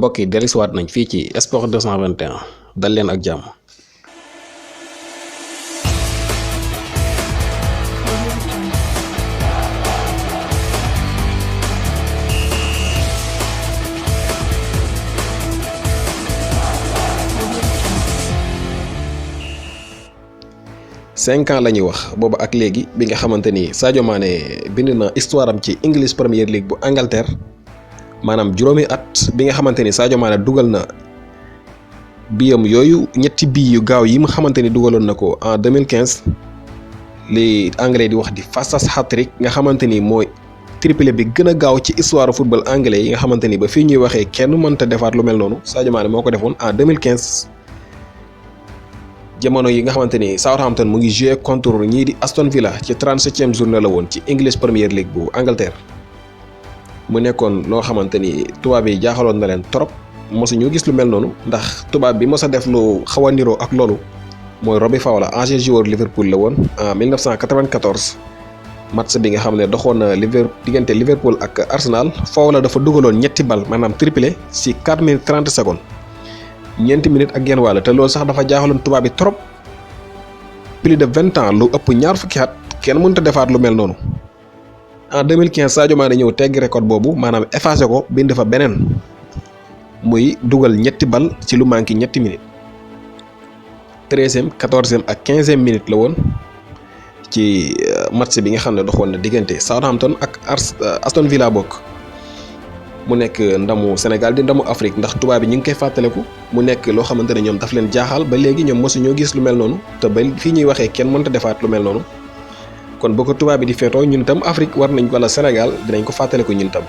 mbokk yi dellusiwaat nañ fii ci Sport 221 dal leen ak jàmm. Cinq ans la ñuy wax booba ak léegi bi nga xamante ni Sadio Mané bind na histoire am ci English Premier League bu Angleterre maanaam juróomi at bi nga xamante ni Sadio Mané dugal na biyam yooyu ñetti bii yu gaaw yi mu xamante ni dugaloon na ko en 2015 li anglais di wax di fastest hat-trick nga xamante ni mooy triplé bi gën a gaaw ci histoire football anglais yi nga xamante ni ba fii ñuy waxee kenn mënta defaat lu mel noonu Sadio Mané moo ko defoon en 2015. jamono yi nga xamante ni Southampton mu ngi joué contre ñii di Aston Villa ci 37e journée la woon ci English Premier League bu Angleterre mu nekkoon loo xamante ni tubaab yi jaaxaloon na leen trop mosu ñu gis lu mel noonu ndax tubaab bi mos a def lu xaw a niroo ak loolu mooy Robbie Fowler ancien joueur Liverpool la woon en 1994 match bi nga xam ne doxoon na diggante Liverpool ak Arsenal Fowler dafa dugaloon ñetti bal maanaam triplé ci 4 minutes 30 secondes. ñeenti minutes ak genn wàll te loolu sax dafa jaaxaloon tubaab bi trop plus de 20 ans lu ëpp ñaar fukki at kenn mënut a defaat lu mel noonu en 2015 Sadio Mané ñëw tegg record boobu maanaam effacé ko bind fa beneen muy dugal ñetti bal ci lu manqué ñetti minutes 13e 14e ak 15e minute la woon ci match bi nga xam ne doxoon na diggante Southampton ak Aston Villa bokk. mu nekk ndamu Sénégal di ndamu Afrique ndax tubaab bi ñu ngi koy fàttaliku mu nekk loo xamante ne ñoom daf leen jaaxal ba léegi ñoom mosu ñoo gis lu mel noonu te ba fii ñuy waxee kenn mënta defaat lu mel noonu kon boo ko tubaab bi di feetoo ñun tam Afrique war nañ wala Sénégal dinañ ko fàttaliku ñun tam.